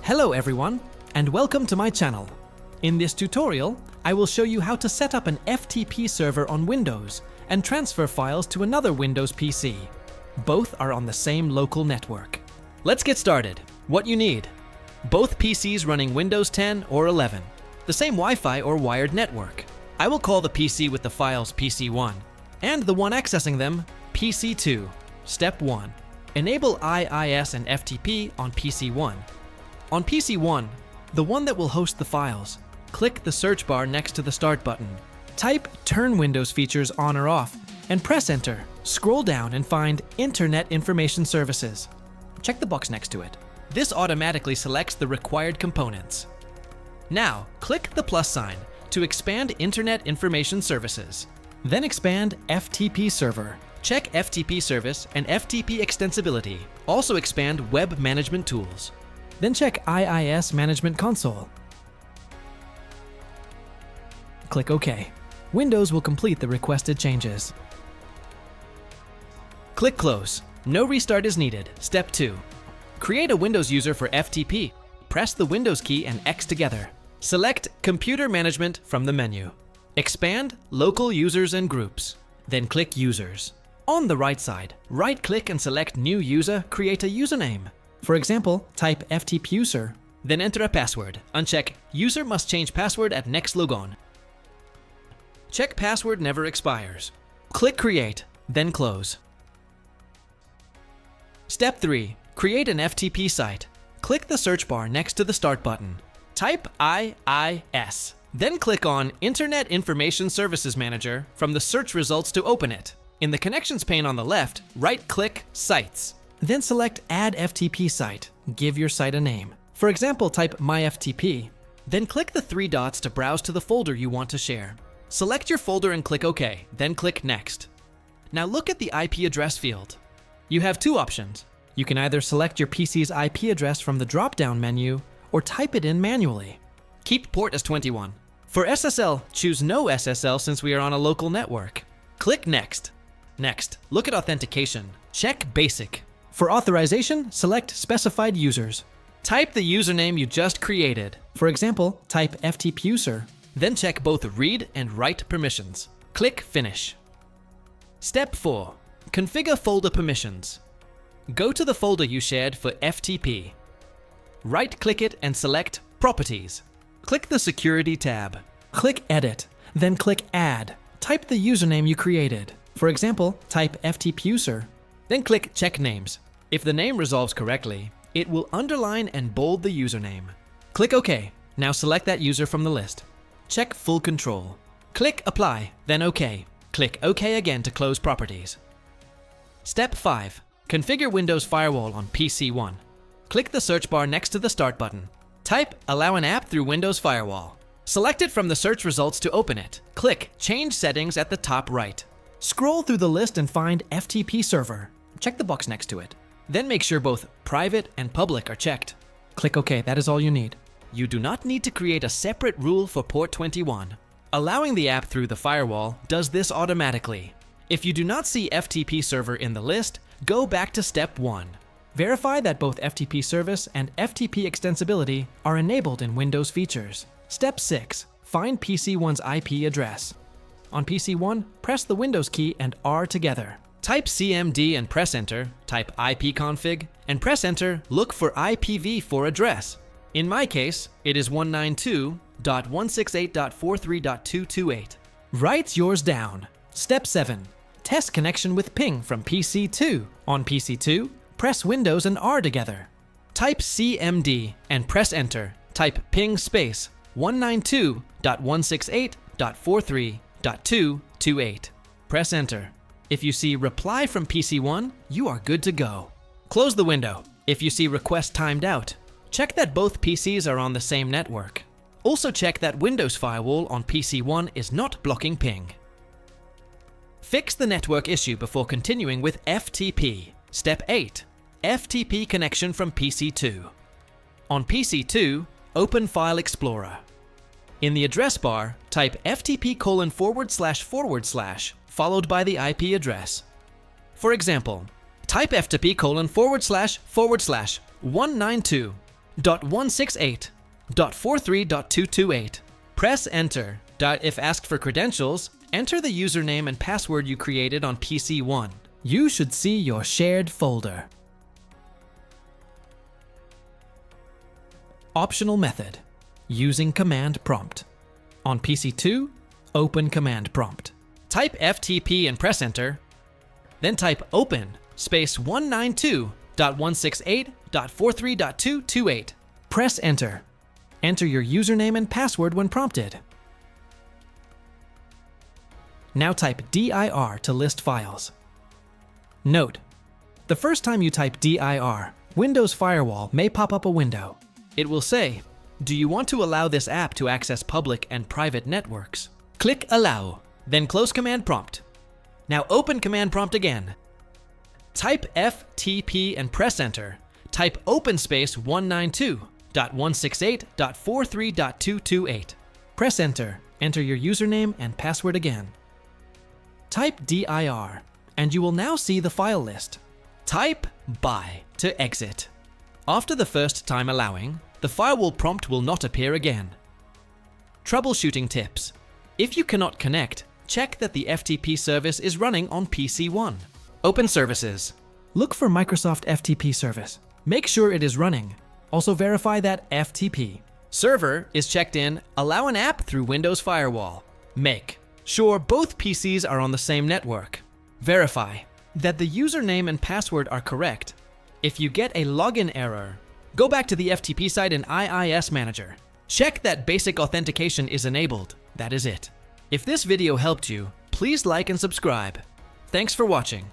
Hello everyone, and welcome to my channel. In this tutorial, I will show you how to set up an FTP server on Windows and transfer files to another Windows PC. Both are on the same local network. Let's get started. What you need: both PCs running Windows 10 or 11, the same Wi-Fi or wired network. I will call the PC with the files PC1, and the one accessing them PC2. Step 1. Enable IIS and FTP on PC1. On PC1, the one that will host the files, click the search bar next to the Start button. Type Turn Windows Features on or off and press Enter. Scroll down and find Internet Information Services. Check the box next to it. This automatically selects the required components. Now, click the plus sign to expand Internet Information Services. Then expand FTP Server. Check FTP Service and FTP Extensibility. Also expand Web Management Tools. Then check IIS Management Console. Click OK. Windows will complete the requested changes. Click Close. No restart is needed. Step 2. Create a Windows user for FTP. Press the Windows key and X together. Select Computer Management from the menu. Expand Local Users and Groups. Then click Users. On the right side, right-click and select New User, create a username. For example, type ftpuser, then enter a password. Uncheck User must change password at next logon. Check Password never expires. Click Create, then Close. Step 3. Create an FTP site. Click the search bar next to the Start button. Type IIS. Then click on Internet Information Services Manager from the search results to open it. In the Connections pane on the left, right-click Sites. Then select Add FTP Site. Give your site a name. For example, type MyFTP. Then click the 3 dots to browse to the folder you want to share. Select your folder and click OK, then click Next. Now look at the IP address field. You have 2 options. You can either select your PC's IP address from the drop-down menu or type it in manually. Keep port as 21. For SSL, choose No SSL since we are on a local network. Click Next. Next, look at authentication. Check Basic. For authorization, select Specified Users. Type the username you just created. For example, type ftpuser. Then check both read and write permissions. Click Finish. Step 4. Configure folder permissions. Go to the folder you shared for FTP. Right-click it and select Properties. Click the Security tab. Click Edit, then click Add. Type the username you created. For example, type ftpuser. Then click Check Names. If the name resolves correctly, it will underline and bold the username. Click OK. Now select that user from the list. Check Full Control. Click Apply, then OK. Click OK again to close Properties. Step 5. Configure Windows Firewall on PC1. Click the search bar next to the Start button. Type Allow an app through Windows Firewall. Select it from the search results to open it. Click Change Settings at the top right. Scroll through the list and find FTP Server. Check the box next to it. Then make sure both Private and Public are checked. Click OK, that is all you need. You do not need to create a separate rule for port 21. Allowing the app through the firewall does this automatically. If you do not see FTP Server in the list, go back to Step 1. Verify that both FTP Service and FTP Extensibility are enabled in Windows Features. Step 6. Find PC1's IP address. On PC1, press the Windows key and R together. Type CMD and press Enter, type ipconfig, and press Enter, look for IPv4 address. In my case, it is 192.168.43.228. Write yours down. Step 7. Test connection with ping from PC2. On PC2, press Windows and R together. Type CMD and press Enter. Type ping space 192.168.43.228. Press Enter. If you see Reply from PC1, you are good to go. Close the window. If you see Request timed out, check that both PCs are on the same network. Also check that Windows Firewall on PC1 is not blocking ping. Fix the network issue before continuing with FTP. Step 8. FTP connection from PC2. On PC2, open File Explorer. In the address bar, type ftp:// followed by the IP address. For example, type ftp:// 192 168.168.43.228. Press Enter. If asked for credentials, enter the username and password you created on PC 1. You should see your shared folder. Optional method: using command prompt. On PC 2, open command prompt. Type FTP and press Enter. Then type open space 192.168.43.228. Press Enter. Enter your username and password when prompted. Now type dir to list files. Note: the first time you type dir, Windows Firewall may pop up a window. It will say, "Do you want to allow this app to access public and private networks?" Click Allow, then close command prompt. Now open command prompt again. Type FTP and press Enter. Type open space 192.168.43.228. Press Enter. Enter your username and password again. Type dir, and you will now see the file list. Type BY to exit. After the first time allowing, the firewall prompt will not appear again. Troubleshooting tips: if you cannot connect, check that the FTP service is running on PC 1. Open services. Look for Microsoft FTP service. Make sure it is running. Also verify that FTP server is checked in. Allow an app through Windows Firewall. Make sure both PCs are on the same network. Verify that the username and password are correct. If you get a login error, go back to the FTP site in IIS Manager. Check that basic authentication is enabled. That is it. If this video helped you, please like and subscribe. Thanks for watching.